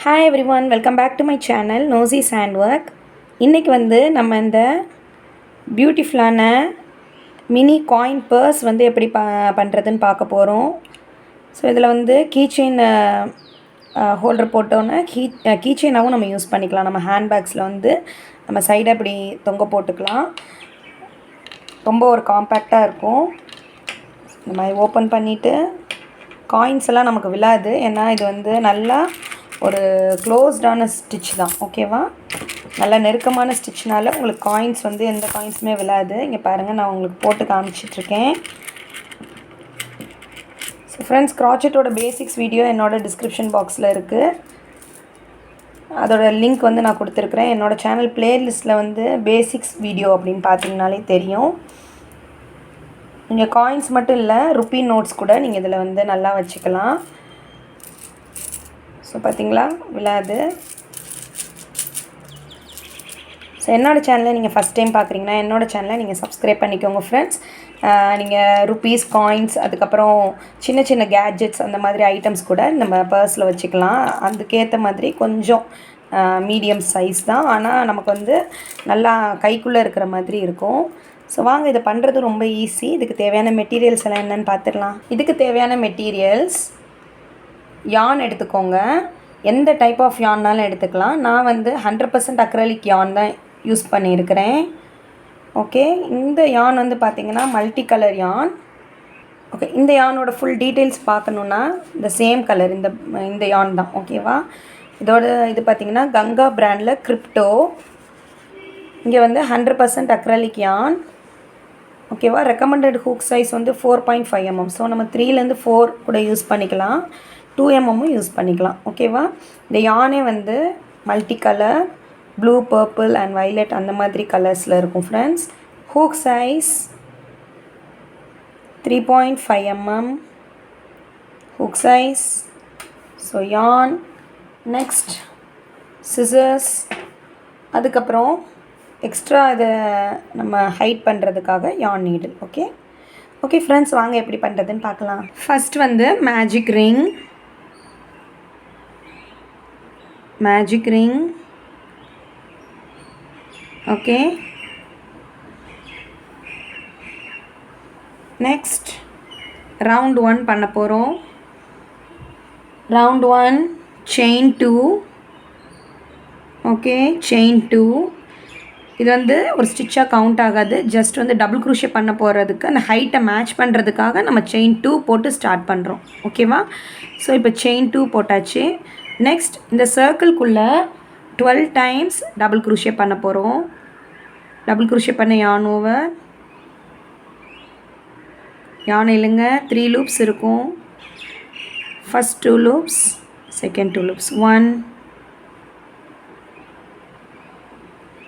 Hi everyone, welcome back to my channel நோசிஸ் hand work. இன்றைக்கி நம்ம இந்த பியூட்டிஃபுல்லான மினி காயின் பர்ஸ் எப்படி பண்ணுறதுன்னு பார்க்க போகிறோம். ஸோ இதில் கீ செயின் ஹோல்டர் போட்டோன்னே கீ செயினாகவும் நம்ம யூஸ் பண்ணிக்கலாம். நம்ம ஹேண்ட்பேக்ஸில் நம்ம சைடை இப்படி தொங்க போட்டுக்கலாம். ரொம்ப ஒரு காம்பேக்டாக இருக்கும். இந்த மாதிரி ஓப்பன் பண்ணிவிட்டு காயின்ஸ் எல்லாம் நமக்கு விழாது. ஏன்னா இது நல்லா ஒரு க்ளோஸ்டான ஸ்டிச் தான். ஓகேவா, நல்லா நெருக்கமான ஸ்டிச்னால உங்களுக்கு காயின்ஸ் எந்த காயின்ஸுமே விழாது. இங்கே பாருங்கள், நான் உங்களுக்கு போட்டு காமிச்சிட்ருக்கேன். ஸோ ஃப்ரெண்ட்ஸ், க்ராச்செட்டோட பேசிக்ஸ் வீடியோ என்னோடய டிஸ்கிரிப்ஷன் பாக்ஸில் இருக்குது. அதோட லிங்க் நான் கொடுத்துருக்குறேன். என்னோடய சேனல் ப்ளேலிஸ்ட்டில் பேசிக்ஸ் வீடியோ அப்படின்னு பார்த்தீங்கனாலே தெரியும். நீங்கள் காயின்ஸ் மட்டும் இல்லை, ருப்பி நோட்ஸ் கூட நீங்கள் இதில் நல்லா வச்சுக்கலாம். ஸோ பார்த்தீங்களா, விழாது. ஸோ என்னோடய சேனலை நீங்கள் ஃபஸ்ட் டைம் பார்க்குறீங்கன்னா என்னோடய சேனலை நீங்கள் சப்ஸ்கிரைப் பண்ணிக்கோங்க ஃப்ரெண்ட்ஸ். நீங்கள் ருப்பீஸ், காயின்ஸ், அதுக்கப்புறம் சின்ன சின்ன கேட்ஜெட்ஸ் அந்த மாதிரி ஐட்டம்ஸ் கூட நம்ம பர்ஸில் வச்சுக்கலாம். அதுக்கேற்ற மாதிரி கொஞ்சம் மீடியம் சைஸ் தான், ஆனால் நமக்கு நல்லா கைக்குள்ளே இருக்கிற மாதிரி இருக்கும். ஸோ வாங்க, இதை பண்ணுறது ரொம்ப ஈஸி. இதுக்கு தேவையான மெட்டீரியல்ஸ் எல்லாம் என்னென்னு பார்த்துடலாம். இதுக்கு தேவையான மெட்டீரியல்ஸ், யான் எடுத்துக்கோங்க. எந்த டைப் ஆஃப் யான்னாலும் எடுத்துக்கலாம். நான் 100% அக்ரலிக் யான் தான் யூஸ் பண்ணியிருக்கிறேன். ஓகே, இந்த யான் பார்த்திங்கன்னா மல்டி கலர் யான். ஓகே, இந்த யானோட ஃபுல் டீட்டெயில்ஸ் பார்க்கணுன்னா இந்த சேம் கலர் இந்த யான் தான். ஓகேவா, இதோட இது பார்த்திங்கன்னா கங்கா பிராண்டில் கிரிப்டோ. இங்கே 100% அக்ரலிக் யான். ஓகேவா, recommended hook size 4.5 mm. So நம்ம 3லேருந்து 4 கூட யூஸ் பண்ணிக்கலாம். 2 mm யூஸ் பண்ணிக்கலாம். ஓகேவா, இந்த யானே multi colour, blue, purple and violet அந்த மாதிரி கலர்ஸில் இருக்கும் friends. Hook size 3.5 mm hook size. So yarn, next scissors, அதுக்கப்புறம் எக்ஸ்ட்ரா இதை நம்ம ஹைட் பண்ணுறதுக்காக யான் நீடில். ஓகே ஓகே ஃப்ரெண்ட்ஸ், வாங்க எப்படி பண்ணுறதுன்னு பார்க்கலாம். First magic ring. Okay, next round 1 பண்ண போகிறோம். Round 1 chain 2. ஓகே, செயின் 2 இது ஒரு ஸ்டிச்சாக கவுண்ட் ஆகாது. ஜஸ்ட் டபுள் க்ரூஷே பண்ண போகிறதுக்கு, அந்த ஹைட்டை மேட்ச் பண்ணுறதுக்காக நம்ம செயின் 2 போட்டு ஸ்டார்ட் பண்ணுறோம். ஓகேவா, ஸோ இப்போ செயின் 2 போட்டாச்சு. நெக்ஸ்ட் இந்த சர்க்கிள்குள்ளே 12 டைம்ஸ் டபுள் க்ரூஷே பண்ண போகிறோம். டபுள் க்ரூஷே பண்ண யான் ஓவர், யான் இல்லைங்க, 3 லூப்ஸ் இருக்கும். First 2 loops, second 2 loops. 1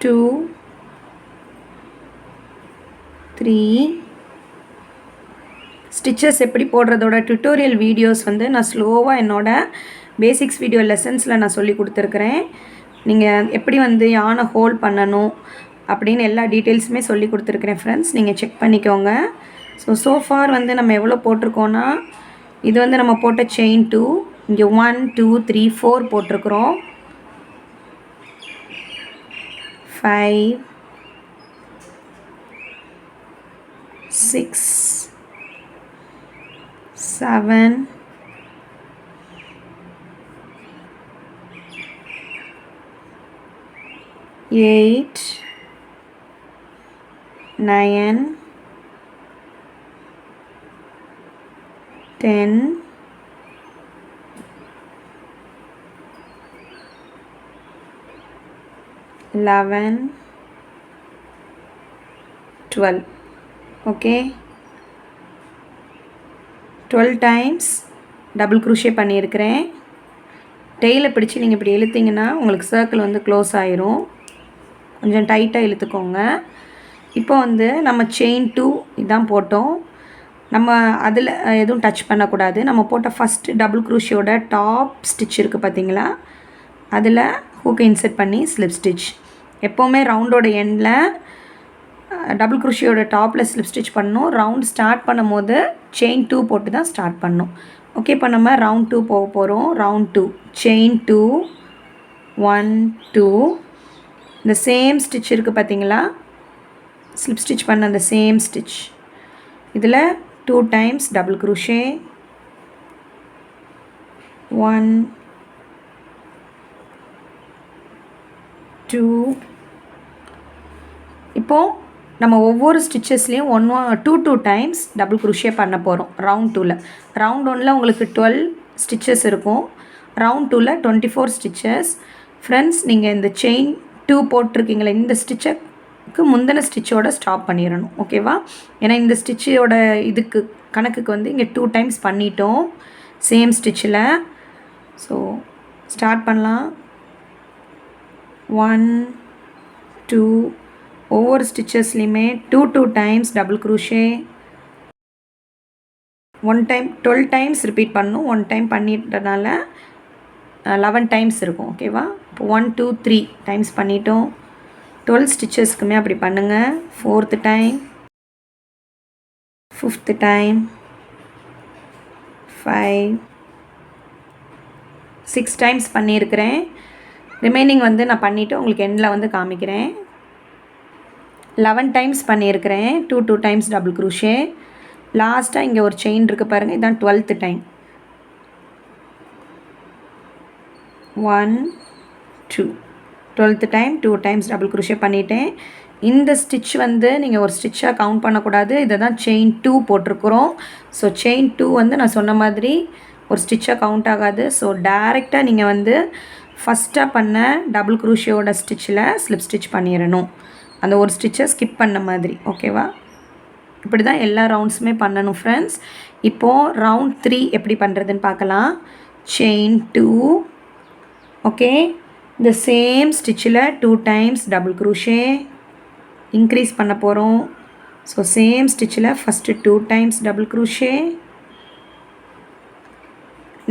2 3. Stitches எப்படி போடுறதோட டுட்டோரியல் வீடியோஸ் நான் ஸ்லோவாக என்னோடய பேசிக்ஸ் வீடியோ லெசன்ஸில் நான் சொல்லி கொடுத்துருக்குறேன். நீங்கள் எப்படி யானை ஹோல்ட் பண்ணணும் அப்படின்னு எல்லா டீட்டெயில்ஸுமே சொல்லி கொடுத்துருக்குறேன் ஃப்ரெண்ட்ஸ். நீங்கள் செக் பண்ணிக்கோங்க. ஸோ ஃபார் நம்ம எவ்வளோ போட்டிருக்கோன்னா, இது நம்ம போட்ட செயின் 2. இங்கே 1 2 3 4 போட்டிருக்குறோம். 5 6 7 8 9 10 11 12. ஓகே, 12 டைம்ஸ் டபுள் க்ரூஷே பண்ணியிருக்கிறேன். டெய்லை பிடிச்சி நீங்கள் இப்படி இழுத்திங்கன்னா உங்களுக்கு சர்க்கிள் க்ளோஸ் ஆயிரும். கொஞ்சம் டைட்டாக இழுத்துக்கோங்க. இப்போ நம்ம செயின் 2 இதான் போட்டோம். நம்ம அதில் எதுவும் டச் பண்ணக்கூடாது. நம்ம போட்ட ஃபஸ்ட்டு டபுள் க்ரூஷியோட டாப் ஸ்டிச் இருக்குது பார்த்தீங்களா, அதில் ஹூக்கை இன்செர்ட் பண்ணி ஸ்லிப் ஸ்டிச். எப்போவுமே ரவுண்டோட எண்டில் டபுள் க்ரூஷியோட டாப்பில் ஸ்லிப் ஸ்டிச் பண்ணணும். ரவுண்ட் ஸ்டார்ட் பண்ணும் போது செயின் 2 போட்டு தான் ஸ்டார்ட் பண்ணணும். ஓகே, இப்போ நம்ம ரவுண்ட் 2 போக போகிறோம். ரவுண்ட் 2 செயின் 2 1 2 இந்த சேம் ஸ்டிச் இருக்குது பார்த்தீங்களா, ஸ்லிப் ஸ்டிச் பண்ண அந்த சேம் ஸ்டிச் இதில் 2 டைம்ஸ் டபுள் க்ரோஷே 1 2. இப்போது நம்ம ஒவ்வொரு ஸ்டிச்சஸ்லேயும் 2 டைம்ஸ் டபுள் க்ரோஷே பண்ண போகிறோம் ரவுண்ட் 2ல். ரவுண்ட் 1ல் உங்களுக்கு 12 ஸ்டிச்சஸ் இருக்கும், ரவுண்ட் 2ல் 24 ஸ்டிச்சஸ். ஃப்ரெண்ட்ஸ், நீங்கள் இந்த செயின் 2 போட்டிருக்கீங்களே, இந்த ஸ்டிச்சுக்கு முந்தின ஸ்டிச்சோட ஸ்டாப் பண்ணிடணும். ஓகேவா? ஏன்னா இந்த ஸ்டிச்சோட இதுக்கு கணக்குக்கு வந்து இங்கே 2 டைம்ஸ் பண்ணிட்டோம் சேம் ஸ்டிச்சில். ஸோ ஸ்டார்ட் பண்ணலாம். 1 2 ஒவ்வொரு ஸ்டிச்சஸ்லையுமே 2 times double crochet, 1 time 12 times repeat பண்ணணும். 1 டைம் பண்ணிட்டனால 11 டைம்ஸ் இருக்கும். ஓகேவா? இப்போ 1 2 3 டைம்ஸ் பண்ணிட்டோம். 12 ஸ்டிச்சஸ்க்குமே அப்படி பண்ணுங்கள். 4th time, 5th time, 5 6 times பண்ணியிருக்கிறேன். ரிமைனிங் வந்து நான் பண்ணிவிட்டு உங்களுக்கு எண்டில் வந்து காமிக்கிறேன். 11 டைம்ஸ் பண்ணியிருக்கிறேன். 2 டைம்ஸ் டபுள் க்ரோஷே. லாஸ்ட்டாக இங்கே ஒரு செயின் இருக்குது பாருங்கள், இதுதான் 12th time. 1 2 12th time 2 times double crochet பண்ணிட்டேன். இந்த ஸ்டிச் வந்து நீங்கள் ஒரு ஸ்டிச்சாக கவுண்ட் பண்ணக்கூடாது. இதை தான் செயின் 2 போட்டிருக்குறோம். ஸோ செயின் 2 வந்து நான் சொன்ன மாதிரி ஒரு ஸ்டிச்சாக கவுண்ட் ஆகாது. ஸோ டைரெக்டாக நீங்கள் வந்து ஃபஸ்ட்டாக பண்ண டபுள் க்ரோஷியோட ஸ்டிச்சில் ஸ்லிப் ஸ்டிச் பண்ணிடணும், அந்த ஒரு ஸ்டிச்சை ஸ்கிப் பண்ண மாதிரி. ஓகேவா? இப்படி தான் எல்லா ரவுண்ட்ஸுமே பண்ணணும் ஃப்ரெண்ட்ஸ். இப்போது ரவுண்ட் 3 எப்படி பண்ணுறதுன்னு பார்க்கலாம். செயின் 2, ஓகே, இந்த சேம் ஸ்டிச்சில் 2 டைம்ஸ் டபுள் க்ரோஷே இன்க்ரீஸ் பண்ண போகிறோம். ஸோ சேம் ஸ்டிச்சில் first 2 times double crochet,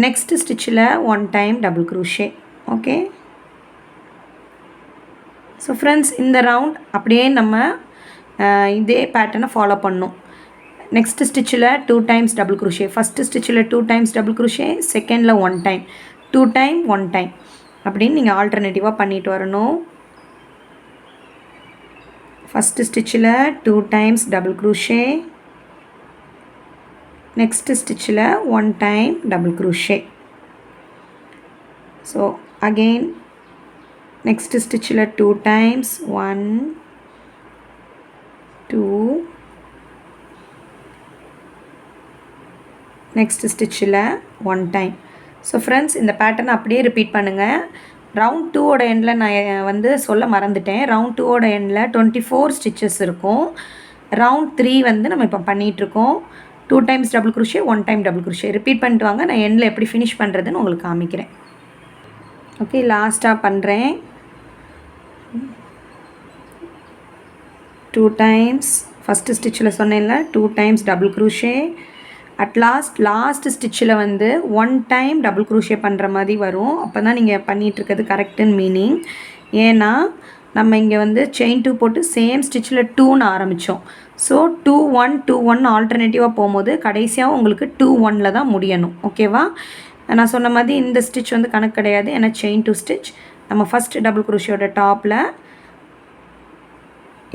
next ஸ்டிச்சில் 1 time double crochet. Okay, so friends, இந்த ரவுண்ட் அப்படியே நம்ம இதே பேட்டர்னை ஃபாலோ பண்ணணும். நெக்ஸ்ட் ஸ்டிச்சில் 2 டைம்ஸ் டபுள் க்ரோஷே, ஃபஸ்ட்டு ஸ்டிச்சில் 2 டைம்ஸ் டபுள் க்ரோஷே, செகண்டில் 1 டைம், 2 டைம் 1 டைம் அப்படின்னு நீங்கள் ஆல்டர்னேட்டிவாக பண்ணிட்டு வரணும். ஃபஸ்ட்டு ஸ்டிச்சில் 2 டைம்ஸ் டபுள் க்ரோஷே, நெக்ஸ்ட் ஸ்டிச்சில் 1 time double crochet. So again next ஸ்டிச்சில் 2 டைம்ஸ் 1 2, நெக்ஸ்ட் ஸ்டிச்சில் 1 டைம். ஸோ ஃப்ரெண்ட்ஸ், இந்த பேட்டர்னை அப்படியே ரிப்பீட் பண்ணுங்கள். ரவுண்ட் 2ஓட எண்டில் நான் வந்து சொல்ல மறந்துட்டேன். ரவுண்ட் 2ஓட எண்டில் 24 ஸ்டிச்சஸ் இருக்கும். ரவுண்ட் 3 வந்து நம்ம இப்போ பண்ணிகிட்ருக்கோம். 2 times double crochet, 1 time double crochet repeat பண்ணிட்டு வாங்க. நான் எண்டில் எப்படி ஃபினிஷ் பண்ணுறதுன்னு உங்களுக்கு காமிக்கிறேன். ஓகே, லாஸ்ட்டாக பண்ணுறேன். 2 டைம்ஸ் ஃபஸ்ட்டு ஸ்டிச்சில் சொன்னேன்ல, 2 times double crochet. At last ஸ்டிச்சில் வந்து 1 டைம் டபுள் க்ரோஷே பண்ணுற மாதிரி வரும். அப்போ தான் நீங்கள் பண்ணிகிட்ருக்கிறது கரெக்டுன்னு மீனிங். ஏன்னா நம்ம இங்கே வந்து செயின் 2 போட்டு சேம் ஸ்டிச்சில் 2ன்னு ஆரம்பித்தோம். ஸோ 2 1 2 1 ஆல்டர்னேட்டிவாக போகும்போது கடைசியாக உங்களுக்கு 2 1ல் தான் முடியணும். ஓகேவா? நான் சொன்ன மாதிரி இந்த ஸ்டிச் வந்து கணக்கு கிடையாது, ஏன்னா செயின் 2 ஸ்டிச். நம்ம ஃபஸ்ட்டு டபுள் க்ரோஷியோட டாப்பில்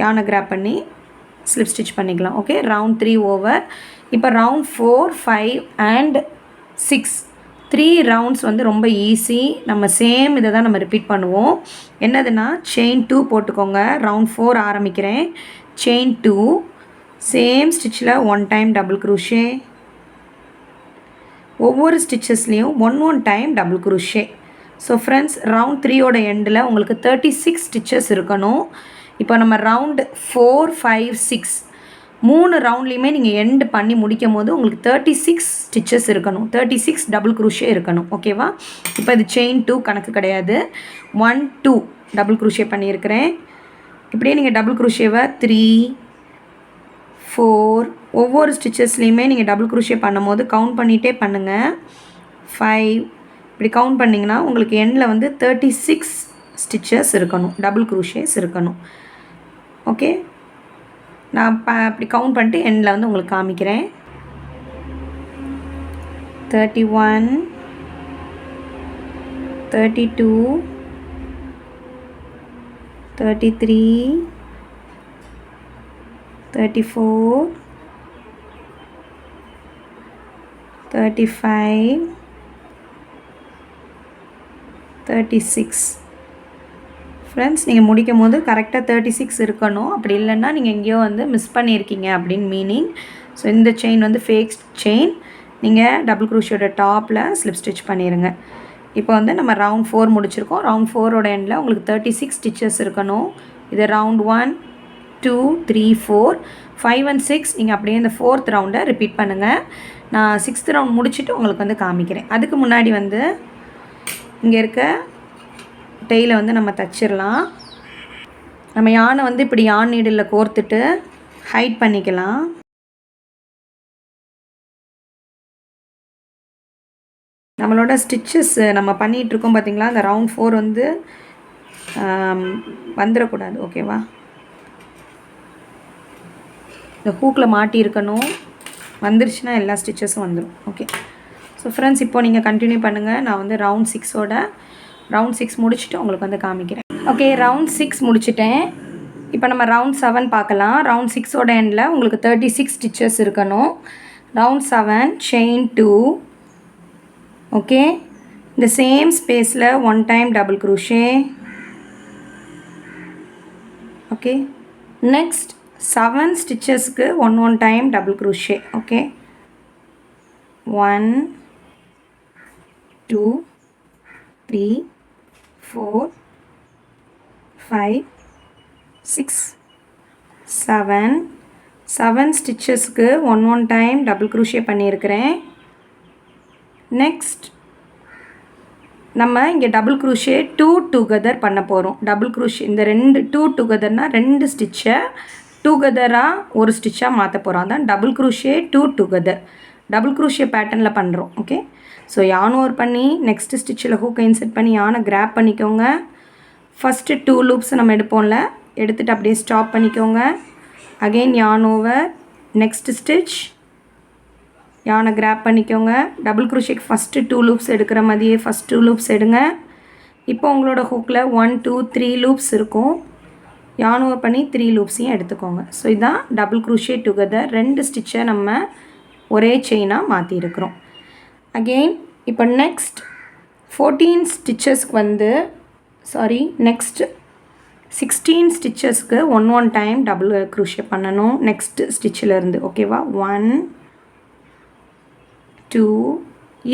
யானை கிராப் பண்ணி ஸ்லிப் ஸ்டிச் பண்ணிக்கலாம். Okay, round 3 over. இப்போ ரவுண்ட் 4 5 அண்ட் 6 3 ரவுண்ட்ஸ் வந்து ரொம்ப ஈஸி. நம்ம சேம் இதை தான் நம்ம ரிப்பீட் பண்ணுவோம். என்னதுன்னா செயின் 2 போட்டுக்கோங்க. ரவுண்ட் 4 ஆரம்பிக்கிறேன். செயின் 2 சேம் ஸ்டிச்சில் 1 டைம் டபுள் க்ரோஷே, ஒவ்வொரு ஸ்டிச்சஸ்லேயும் 1 time double crochet. So friends, round 3ஓட எண்டில் உங்களுக்கு 36 ஸ்டிச்சஸ் இருக்கணும். இப்போ நம்ம ரவுண்டு 4 5 6 3 ரவுண்ட்லேயுமே நீங்கள் எண்டு பண்ணி முடிக்கும் போது உங்களுக்கு 36 ஸ்டிச்சஸ் இருக்கணும், 36 டபுள் க்ரோஷே இருக்கணும். ஓகேவா? இப்போ இது செயின் 2 கணக்கு கிடையாது. 1 2 டபுள் க்ரோஷே பண்ணியிருக்கிறேன். இப்படியே நீங்கள் டபுள் க்ரோஷேவை 3 4 ஒவ்வொரு ஸ்டிச்சஸ்லேயுமே நீங்கள் டபுள் க்ரோஷே பண்ணும் போது கவுண்ட் பண்ணிகிட்டே பண்ணுங்கள். 5 இப்படி கவுண்ட் பண்ணிங்கன்னா உங்களுக்கு எண்டில் வந்து 36 ஸ்டிச்சஸ் இருக்கணும், டபுள் க்ரோஷேஸ் இருக்கணும். ஓகே, நான் அப்படி கவுண்ட் பண்ணிட்டு எண்டில் வந்து உங்களுக்கு காமிக்கிறேன். 31, 32, 33, 34, 35, 36. ஃப்ரெண்ட்ஸ், நீங்கள் முடிக்கும் போது கரெக்டாக 36 இருக்கணும். அப்படி இல்லைன்னா நீங்கள் எங்கேயோ வந்து மிஸ் பண்ணியிருக்கீங்க அப்படின்னு மீனிங். ஸோ இந்த செயின் வந்து ஃபேக் செயின். நீங்கள் டபுள் க்ரூஷியோட டாப்பில் ஸ்லிப் ஸ்டிச் பண்ணிடுங்க. இப்போ வந்து நம்ம ரவுண்ட் 4 முடிச்சிருக்கோம். ரவுண்ட் 4ஓட எண்டில் உங்களுக்கு 36 ஸ்டிச்சஸ் இருக்கணும். இது ரவுண்ட் 1, 2, 3, 4, 5 and 6. நீங்கள் அப்படியே இந்த 4th ரவுண்டை ரிப்பீட் பண்ணுங்கள். நான் 6th ரவுண்ட் முடிச்சுட்டு உங்களுக்கு வந்து காமிக்கிறேன். அதுக்கு முன்னாடி வந்து இங்கே இருக்க டெய்லை வந்து நம்ம தச்சிடலாம். நம்ம யானை வந்து இப்படி யான் நீடில் கோர்த்துட்டு ஹைட் பண்ணிக்கலாம். நம்மளோட ஸ்டிச்சஸ் நம்ம பண்ணிகிட்ருக்கோம் பார்த்திங்களா, அந்த ரவுண்ட் 4 வந்து வந்துடக்கூடாது. ஓகேவா? இந்த ஹூக்கில் மாட்டியிருக்கணும். வந்துருச்சுன்னா எல்லா ஸ்டிச்சஸும் வந்துடும். ஓகே. ஸோ ஃப்ரெண்ட்ஸ், இப்போ நீங்கள் கண்டினியூ பண்ணுங்கள். நான் வந்து ரவுண்ட் 6 முடிச்சுட்டு உங்களுக்கு வந்து காமிக்கிறேன். ஓகே, ரவுண்ட் 6 முடிச்சிட்டேன். இப்போ நம்ம ரவுண்ட் 7 பார்க்கலாம். ரவுண்ட் 6ஓட எண்டில் உங்களுக்கு 36 ஸ்டிச்சஸ் இருக்கணும். Round 7 chain 2. ஓகே, இந்த சேம் ஸ்பேஸில் 1 time double crochet. Okay, next 7 ஸ்டிச்சஸ்க்கு 1 time double crochet. Okay, 1, 2, 3, 4, 5, 6, 7 ஸ்டிச்சஸ்க்கு 1 time double crochet பண்ணியிருக்கிறேன். நெக்ஸ்ட் நம்ம இங்கே டபுள் க்ரூஷே 2 டுகெதர் பண்ண போகிறோம். டபுள் க்ரூஷே இந்த 2 டூ ரெண்டு ஸ்டிச்சை டூகெதராக ஒரு ஸ்டிச்சாக மாற்ற போகிறோம். அதான் double crochet 2 together. Double crochet பேட்டர்னில் பண்ணுறோம். ஓகே, ஸோ யான் ஓவர் பண்ணி நெக்ஸ்ட் ஸ்டிச்சில் ஹூக்கை இன்செர்ட் பண்ணி யானை கிராப் பண்ணிக்கோங்க. ஃபஸ்ட்டு 2 லூப்ஸ் நம்ம எடுப்போம்ல, எடுத்துகிட்டு அப்படியே ஸ்டாப் பண்ணிக்கோங்க. Again yarn over, next stitch, யானை கிராப் பண்ணிக்கோங்க. டபுள் க்ரூஷேக்கு ஃபஸ்ட்டு 2 லூப்ஸ் எடுக்கிற மாதிரியே ஃபஸ்ட் 2 லூப்ஸ் எடுங்க. இப்போ உங்களோட ஹூக்கில் 1, 2, 3 லூப்ஸ் இருக்கும். யான் ஓவர் பண்ணி 3 லூப்ஸையும் எடுத்துக்கோங்க. ஸோ இதுதான் டபுள் க்ரூஷே டுகெதர். 2 ஸ்டிச்சை நம்ம ஒரே செயினாக மாற்றிருக்கிறோம். அகெயின் இப்போ நெக்ஸ்ட் 14 ஸ்டிச்சஸ்க்கு வந்து நெக்ஸ்ட் 16 ஸ்டிச்சஸ்க்கு 1 டைம் டபுள் க்ரூஷே பண்ணணும் நெக்ஸ்ட் ஸ்டிச்சிலேருந்து. ஓகேவா? 1, 2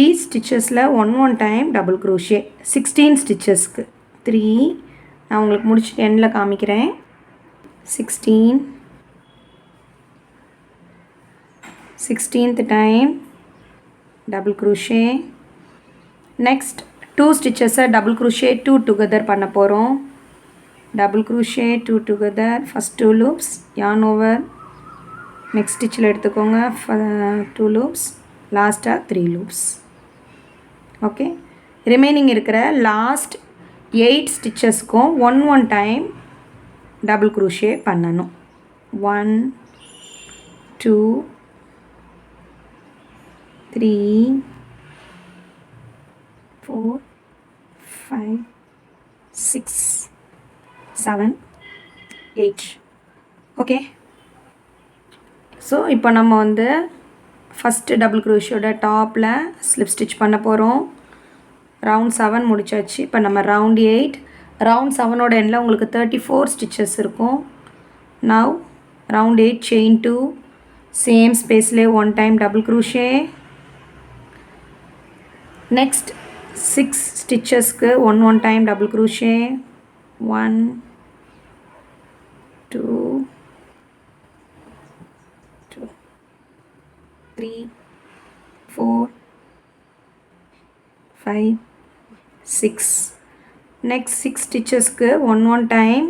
ஈச் ஸ்டிச்சஸில் 1 டைம் டபுள் க்ரூஷே. 16 ஸ்டிச்சஸ்க்கு 3 நான் உங்களுக்கு முடிச்சுட்டு எண்டில் காமிக்கிறேன். 16th time double crochet. Next 2 ஸ்டிச்சஸை டபுள் க்ரூஷே 2 டுகெதர் பண்ண போகிறோம். Double crochet 2 together, first 2 loops, yarn over, next ஸ்டிச்சில் எடுத்துக்கோங்க 2 லூப்ஸ், லாஸ்ட்டாக 3 லூப்ஸ். ஓகே, ரிமைனிங் இருக்கிற லாஸ்ட் 8 ஸ்டிச்சஸ்க்கும் 1 டைம் டபுள் க்ரூஷே பண்ணணும். 1, 2, 3, 4, 5, 6, 7, 8. ஓகே, ஸோ இப்போ நம்ம வந்து ஃபஸ்ட்டு டபுள் க்ரூஷியோட டாப்பில் ஸ்லிப் ஸ்டிச் பண்ண போகிறோம். ரவுண்ட் 7 முடிச்சாச்சு. இப்போ நம்ம ரவுண்ட் 8. ரவுண்ட் 7ஓட எண்டில் உங்களுக்கு 34 ஸ்டிச்சஸ் இருக்கும். நவ் ரவுண்ட் 8 செயின் 2, சேம் ஸ்பேஸ்லேயே 1 டைம் டபுள் க்ரூஷே. நெக்ஸ்ட் 6 ஸ்டிச்சஸ்க்கு 1 டைம் டபுள் க்ரூஷே. 1, 2, 3, 4, 5, 6. நெக்ஸ்ட் 6 ஸ்டிச்சஸ்க்கு 1 டைம்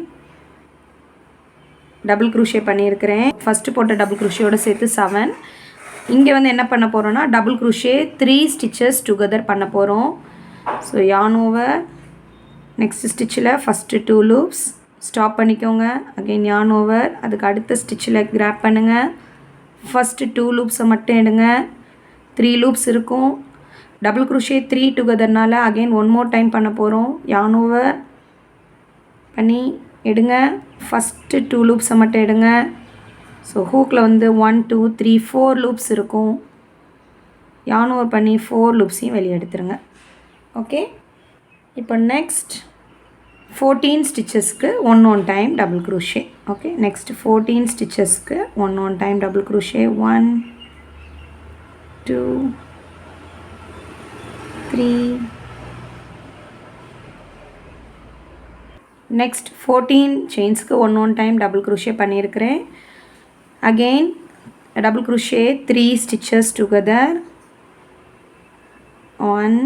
டபுள் க்ரூஷே பண்ணியிருக்கிறேன். ஃபஸ்ட்டு போட்ட டபுள் க்ரூஷியோடு சேர்த்து 7. இங்கே வந்து என்ன பண்ண போகிறோன்னா டபுள் க்ரூஷே 3 ஸ்டிச்சஸ் டுகெதர் பண்ண போகிறோம். ஸோ யான் ஓவர், நெக்ஸ்ட் ஸ்டிச்சில் ஃபஸ்ட்டு 2 லூப்ஸ், ஸ்டாப் பண்ணிக்கோங்க. அகெயின் யான் ஓவர், அதுக்கு அடுத்த ஸ்டிச்சில் கிராப் பண்ணுங்கள். ஃபஸ்ட்டு 2 லூப்ஸை மட்டும் எடுங்க. 3 லூப்ஸ் இருக்கும். டபுள் க்ரோஷே 3 டுகெதர்னால அகெயின் ஒன் மோர் டைம் பண்ண போகிறோம். yarn over பண்ணி எடுங்க. ஃபஸ்ட்டு 2 லூப்ஸை மட்டும் எடுங்க. ஸோ ஹூக்கில் வந்து 1 2 3 4 லூப்ஸ் இருக்கும். yarn over பண்ணி 4 லூப்ஸையும் வெளியே எடுத்துருங்க. ஓகே, இப்போ நெக்ஸ்ட் 14 ஸ்டிச்சஸ்க்கு one time double crochet. Okay, next 14 ஸ்டிச்சஸ்க்கு one time double crochet. 1 2 3 next 14 செயின்ஸ்க்கு ஒன் டைம் டபுள் க்ரோஷே பண்ணியிருக்கிறேன். Again double crochet 3 stitches together. 1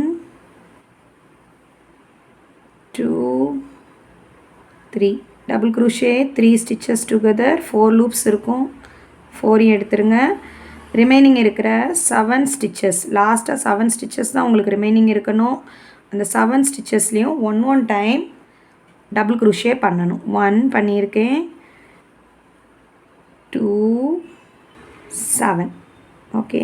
2 3 double crochet 3 stitches together. 4 loops இருக்கும். 4 எடுத்துருங்க. ரிமைனிங் இருக்கிற 7 ஸ்டிச்சஸ், லாஸ்ட்டாக 7 ஸ்டிச்சஸ் தான் உங்களுக்கு ரிமைனிங் இருக்கணும். அந்த 7 ஸ்டிச்சஸ்லேயும் ஒன் டைம் டபுள் க்ரோஷே பண்ணணும். 1 பண்ணியிருக்கேன். 2 7. Okay,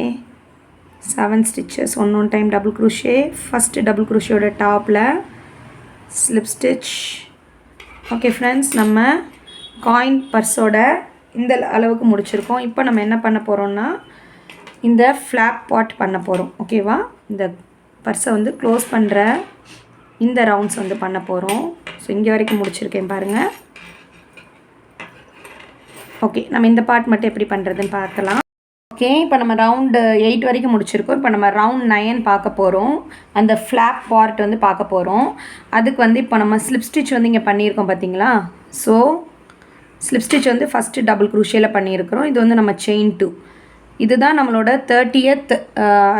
7 stitches one time double crochet. First double க்ரோஷேயோட டாப்பில் ஸ்லிப் ஸ்டிச். ஓகே ஃப்ரெண்ட்ஸ், நம்ம காயின் பர்ஸோட இந்த அளவுக்கு முடிச்சிருக்கோம். இப்போ நம்ம என்ன பண்ண போகிறோம்னா இந்த ஃப்ளாப் பாட் பண்ண போகிறோம். ஓகேவா, இந்த பர்ஸை வந்து க்ளோஸ் பண்ணுற இந்த ரவுண்ட்ஸ் வந்து பண்ண போகிறோம். ஸோ இங்கே வரைக்கும் முடிச்சிருக்கேன் பாருங்கள். ஓகே, நம்ம இந்த பார்ட் மட்டும் எப்படி பண்ணுறதுன்னு பார்க்கலாம். ஓகே, இப்போ நம்ம ரவுண்டு 8 வரைக்கும் முடிச்சிருக்கோம். இப்போ நம்ம ரவுண்ட் 9 பார்க்க போகிறோம். அந்த ஃப்ளாப் பார்ட் வந்து பார்க்க போகிறோம். அதுக்கு வந்து இப்போ நம்ம ஸ்லிப் ஸ்டிச் வந்து இங்கே பண்ணியிருக்கோம் பார்த்தீங்களா. ஸோ ஸ்லிப் ஸ்டிச் வந்து ஃபஸ்ட்டு டபுள் க்ரூஷியில் பண்ணியிருக்கிறோம். இது வந்து நம்ம செயின் 2. இதுதான் நம்மளோட 30th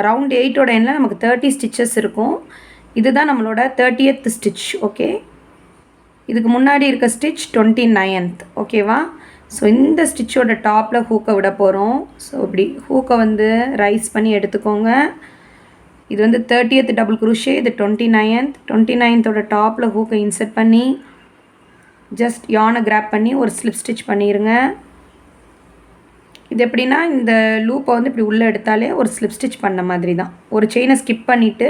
ரவுண்ட் 8ஓட எண்ணில் நமக்கு 30 ஸ்டிச்சஸ் இருக்கும். இதுதான் நம்மளோட 30th ஸ்டிச். ஓகே, இதுக்கு முன்னாடி இருக்க ஸ்டிச் 29th. ஓகேவா, ஸோ இந்த ஸ்டிச்சோட டாப்பில் ஹூக்கை விட போகிறோம். ஸோ இப்படி ஹூக்கை வந்து ரைஸ் பண்ணி எடுத்துக்கோங்க. இது வந்து 30th டபுள் க்ரூஷே, இது 29th டாப்பில் ஹூக்கை இன்சர்ட் பண்ணி ஜஸ்ட் யானை கிராப் பண்ணி ஒரு ஸ்லிப் ஸ்டிச் பண்ணிடுங்க. இது எப்படின்னா இந்த லூப்பை வந்து இப்படி உள்ளே எடுத்தாலே ஒரு ஸ்லிப் ஸ்டிச் பண்ண மாதிரி தான். ஒரு செயினை ஸ்கிப் பண்ணிவிட்டு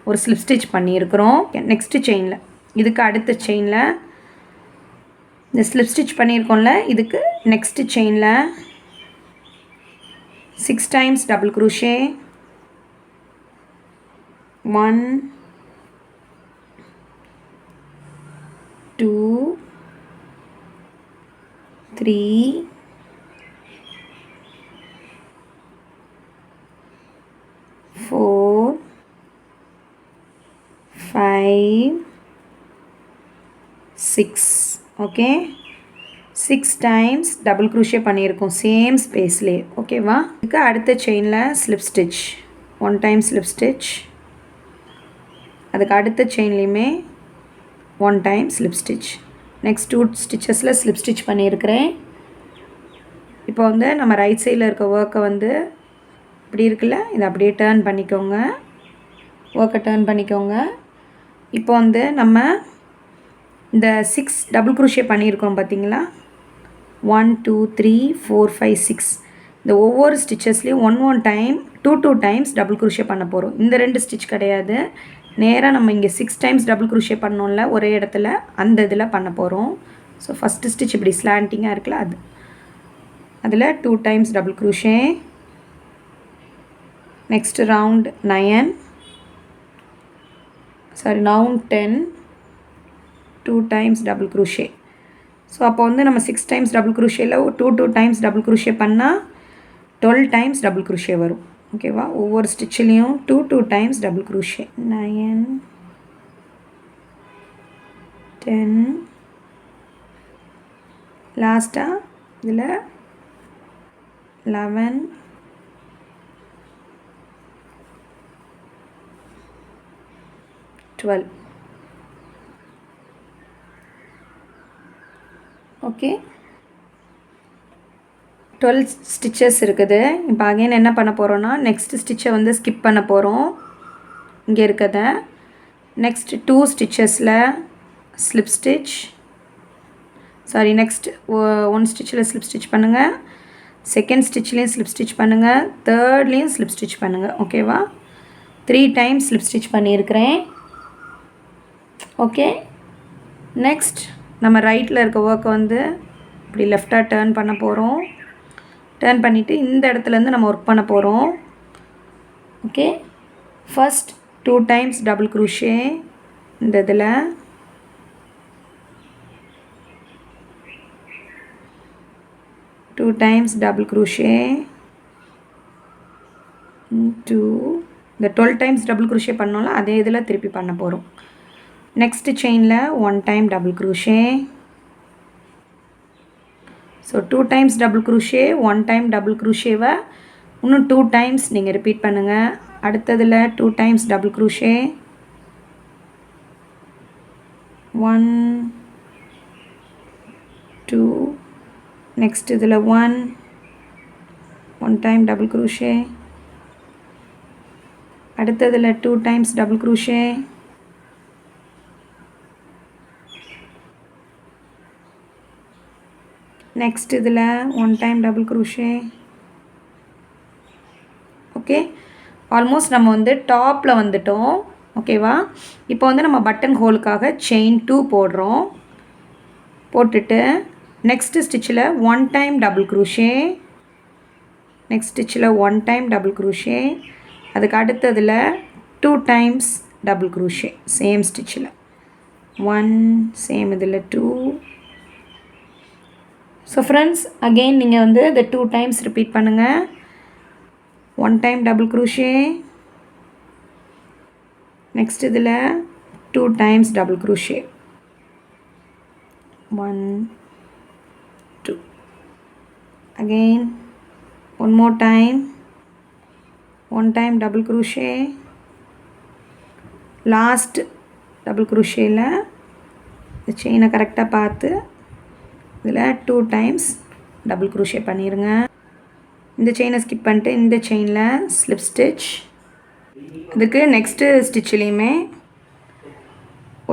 ஒரு ஸ்லிப் ஸ்டிச் பண்ணியிருக்கிறோம். நெக்ஸ்ட்டு செயினில், இதுக்கு அடுத்த செயினில் இந்த ஸ்லிப் ஸ்டிச் பண்ணியிருக்கோம்ல, இதுக்கு நெக்ஸ்ட்டு செயினில் 6 times double crochet. 1 2 3 4 5 6. Okay, 6 times double crochet பண்ணியிருக்கோம் சேம் ஸ்பேஸ்லேயே. ஓகேவா, இதுக்கு அடுத்த செயினில் slip stitch 1 time slip stitch. அதுக்கு அடுத்த செயின்லேயுமே 1 டைம் ஸ்லிப் ஸ்டிச். நெக்ஸ்ட் 2 ஸ்டிச்சஸில் ஸ்லிப் ஸ்டிச் பண்ணியிருக்கிறேன். இப்போ வந்து நம்ம ரைட் சைடில் இருக்க ஒர்க்கை வந்து இப்படி இருக்குல்ல, இதை அப்படியே டேர்ன் பண்ணிக்கோங்க. ஒர்க்கை டேர்ன் பண்ணிக்கோங்க. இப்போ வந்து நம்ம இந்த 6 டபுள் க்ரூஷே பண்ணியிருக்கோம் பார்த்தீங்களா. 1 2 3 4 5 6. இந்த ஒவ்வொரு ஸ்டிச்சஸ்லேயும் one time 2 times double crochet பண்ண போகிறோம். இந்த 2 ஸ்டிச் கிடையாது, நேராக நம்ம இங்கே 6 டைம்ஸ் டபுள் க்ரூஷே பண்ணோம்ல ஒரே இடத்துல, அந்த இதில் பண்ண போகிறோம். ஸோ ஃபஸ்ட்டு ஸ்டிச் இப்படி ஸ்லாண்டிங்காக இருக்குல்ல, அதில் 2 times double crochet. Next round 9 round 10 2 times double crochet. So அப்போ வந்து நம்ம 6 டைம்ஸ் டபுள் க்ரூஷேயில் 2 டைம்ஸ் டபுள் க்ரூஷே பண்ணால் 12 டைம்ஸ் டபுள் க்ரூஷே வரும். ஓகேவா, ஒவ்வொரு ஸ்டிச்சிலையும் 2 டைம்ஸ் டபுள் க்ரூஷே. 9 10 லாஸ்ட்டாக இதில் 11 12. ஓகே, 12 ஸ்டிச்சஸ் இருக்குது. இப்போ அகைன் என்ன பண்ண போகிறோன்னா நெக்ஸ்ட் ஸ்டிச்சை வந்து ஸ்கிப் பண்ண போகிறோம். இங்கே இருக்கத நெக்ஸ்ட் 2 ஸ்டிச்சஸில் ஸ்லிப் ஸ்டிச், நெக்ஸ்ட் 1 ஸ்டிச்சில் ஸ்லிப் ஸ்டிச் பண்ணுங்கள். செகண்ட் ஸ்டிச்லேயும் ஸ்லிப் ஸ்டிச் பண்ணுங்கள். தேர்ட்லேயும் ஸ்லிப் ஸ்டிச் பண்ணுங்கள். ஓகேவா, 3 டைம்ஸ் ஸ்லிப் ஸ்டிச் பண்ணியிருக்கிறேன். ஓகே, நெக்ஸ்ட் நம்ம ரைட்டில் இருக்க ஒர்க்கை வந்து இப்படி லெஃப்டாக டேர்ன் பண்ண போகிறோம். டேர்ன் பண்ணிவிட்டு இந்த இடத்துலேருந்து நம்ம ஒர்க் பண்ண போகிறோம். Okay, first 2 times double crochet இந்த இதில், two times double crochet into இந்த 12 டைம்ஸ் டபுள் க்ரூஷே பண்ணோம்ல அதே இதில் திருப்பி பண்ண போகிறோம். நெக்ஸ்ட் செயினில் 1 time double crochet. So 2 times double crochet, 1 time double க்ரூஷேவை இன்னும் 2 டைம்ஸ் நீங்கள் ரிப்பீட் பண்ணுங்கள். அடுத்ததில் 2 டைம்ஸ் டபுள் க்ரூஷே, 1 2, நெக்ஸ்ட் இதில் 1 டைம் டபுள் க்ரூஷே, அடுத்ததில் 2 டைம்ஸ் டபுள் க்ரூஷே, நெக்ஸ்ட் இதில் 1 time double crochet. Okay, almost நம்ம வந்து டாப்பில் வந்துட்டோம். ஓகேவா, இப்போ வந்து நம்ம பட்டன் ஹோலுக்காக செயின் 2 போடுறோம். போட்டுட்டு நெக்ஸ்ட் ஸ்டிச்சில் 1 டைம் டபுள் க்ரூஷே, நெக்ஸ்ட் ஸ்டிச்சில் 1 டைம் டபுள் க்ரூஷே, அதுக்கு அடுத்ததில் 2 டைம்ஸ் டபுள் க்ரூஷே சேம் ஸ்டிச்சில், 1 சேம் இதில் 2. ஸோ ஃப்ரெண்ட்ஸ், அகெயின் நீங்கள் வந்து இந்த 2 டைம்ஸ் ரிப்பீட் பண்ணுங்கள். 1 டைம் டபுள் க்ரூஷே, நெக்ஸ்ட் இதில் 2 times double crochet, 1 2, again 1 more time, 1 time double crochet, last double க்ரூஷேயில் இந்த செயினை கரெக்டாக பார்த்து இதில் 2 டைம்ஸ் டபுள் க்ரூஷே பண்ணிடுங்க. இந்த செயினை ஸ்கிப் பண்ணிட்டு இந்த செயினில் ஸ்லிப் ஸ்டிச், இதுக்கு நெக்ஸ்ட்டு ஸ்டிச்சிலையுமே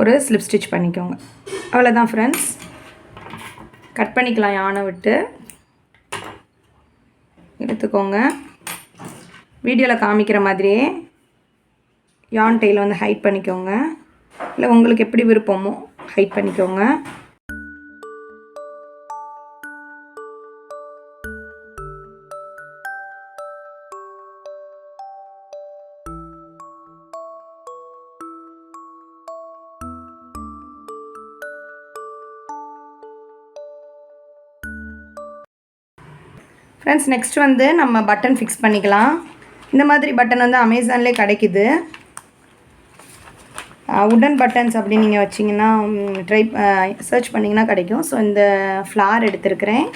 ஒரு ஸ்லிப் ஸ்டிச் பண்ணிக்கோங்க. அவ்வளோதான் ஃப்ரெண்ட்ஸ், கட் பண்ணிக்கலாம். யானை விட்டு எடுத்துக்கோங்க. வீடியோவில் காமிக்கிற மாதிரியே யான் டெயில் வந்து ஹைட் பண்ணிக்கோங்க, இல்லை உங்களுக்கு எப்படி விருப்பமோ ஹைட் பண்ணிக்கோங்க. ஃப்ரெண்ட்ஸ், நெக்ஸ்ட் வந்து நம்ம பட்டன் ஃபிக்ஸ் பண்ணிக்கலாம். இந்த மாதிரி பட்டன் வந்து அமேசான்லேயே கிடைக்குது. உடன் பட்டன்ஸ் அப்படின்னு நீங்கள் வச்சிங்கன்னா சர்ச் பண்ணிங்கன்னா கிடைக்கும். ஸோ இந்த ஃப்ளார் எடுத்துருக்கிறேன்.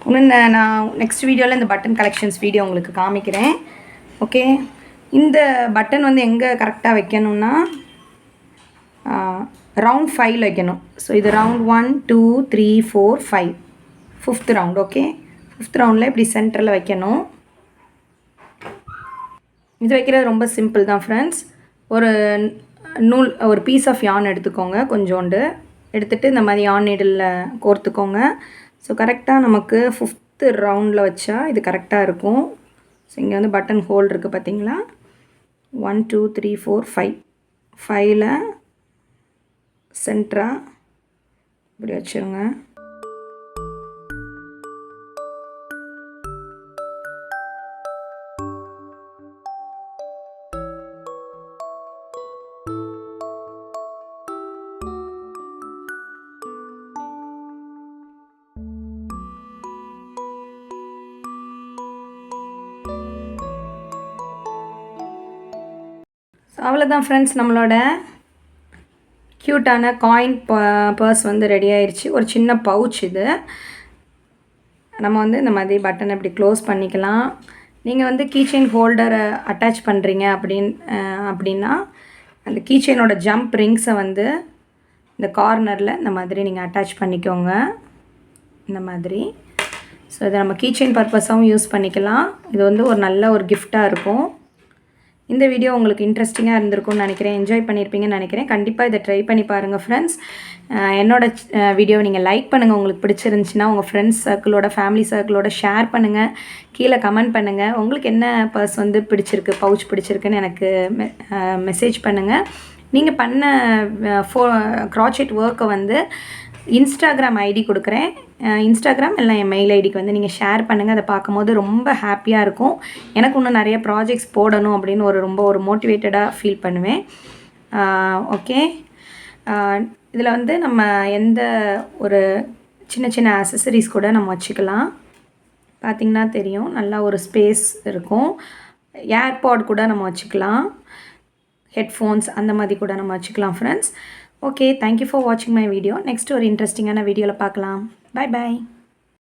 இன்னும் நான் நெக்ஸ்ட் வீடியோவில் இந்த பட்டன் கலெக்ஷன்ஸ் வீடியோ உங்களுக்கு காமிக்கிறேன். ஓகே, இந்த பட்டன் வந்து எங்கே கரெக்டாக வைக்கணும்னா ரவுண்ட் 5 வைக்கணும். ஸோ இது round 1 2 3 4 5, 5th round. Okay, 5th ரவுண்டில் இப்படி சென்டரில் வைக்கணும். இது வைக்கிறது ரொம்ப சிம்பிள் தான் ஃப்ரெண்ட்ஸ். ஒரு பீஸ் ஆஃப் யான் எடுத்துக்கோங்க, கொஞ்சோண்டு எடுத்துகிட்டு இந்த மாதிரி யான் நீடில் கோர்த்துக்கோங்க. ஸோ கரெக்டாக நமக்கு 5th ரவுண்டில் வச்சா இது கரெக்டாக இருக்கும். ஸோ இங்கே வந்து பட்டன் ஹோல் இருக்குது பார்த்தீங்களா, 1 2 3 4 5, 5ல் சென்டராக இப்படி வச்சுருங்க. அவ்வளோதான் ஃப்ரெண்ட்ஸ், நம்மளோட க்யூட்டான காயின் பர்ஸ் வந்து ரெடி ஆயிடுச்சு. ஒரு சின்ன பவுச் இது. நம்ம வந்து இந்த மாதிரி பட்டன் இப்படி க்ளோஸ் பண்ணிக்கலாம். நீங்கள் வந்து கீச்செயின் ஹோல்டரை அட்டாச் பண்ணுறீங்க அப்படின்னா அந்த கீச்செயினோட ஜம்ப் ரிங்ஸை வந்து இந்த கார்னரில் இந்த மாதிரி நீங்கள் அட்டாச் பண்ணிக்கோங்க, இந்த மாதிரி. ஸோ இதை நம்ம கீச்செயின் பர்பஸாகவும் யூஸ் பண்ணிக்கலாம். இது வந்து ஒரு நல்ல ஒரு கிஃப்டாக இருக்கும். இந்த வீடியோ உங்களுக்கு இன்ட்ரெஸ்டிங்காக இருந்திருக்கும்னு நினைக்கிறேன், என்ஜாய் பண்ணியிருப்பீங்கன்னு நினைக்கிறேன். கண்டிப்பாக இதை ட்ரை பண்ணி பாருங்கள் ஃப்ரெண்ட்ஸ். என்னோட வீடியோவை நீங்கள் லைக் பண்ணுங்கள், உங்களுக்கு பிடிச்சிருந்துச்சின்னா உங்கள் ஃப்ரெண்ட்ஸ் சர்க்கிளோட, ஃபேமிலி சர்க்கிளோட ஷேர் பண்ணுங்கள், கீழே கமெண்ட் பண்ணுங்கள். உங்களுக்கு என்ன பர்ஸ் வந்து பிடிச்சிருக்கு, பவுச் பிடிச்சிருக்குன்னு எனக்கு மெசேஜ் பண்ணுங்கள். நீங்கள் பண்ண க்ராச்செட் ஒர்க்கை வந்து இன்ஸ்டாகிராம் ஐடி கொடுக்குறேன், இன்ஸ்டாகிராம் இல்லை என் மெயில் ஐடிக்கு வந்து நீங்கள் ஷேர் பண்ணுங்கள். அதை பார்க்கும்போது ரொம்ப ஹாப்பியாக இருக்கும். எனக்கு இன்னும் நிறைய ப்ராஜெக்ட்ஸ் போடணும் அப்படின்னு ரொம்ப மோட்டிவேட்டடாக ஃபீல் பண்ணுவேன். ஓகே, இதில் வந்து நம்ம எந்த ஒரு சின்ன சின்ன ஆக்சசரிஸ் கூட நம்ம வச்சுக்கலாம். பார்த்திங்கன்னா தெரியும், நல்லா ஒரு ஸ்பேஸ் இருக்கும். ஏர்பாட் கூட நம்ம வச்சுக்கலாம், ஹெட்ஃபோன்ஸ் அந்த மாதிரி கூட நம்ம வச்சுக்கலாம் ஃப்ரெண்ட்ஸ். ஓகே, தேங்க்யூ ஃபார் வாட்சிங் மை வீடியோ. நெக்ஸ்ட் ஒரு இன்ட்ரெஸ்டிங்கான வீடியோவில் பார்க்கலாம். Bye bye.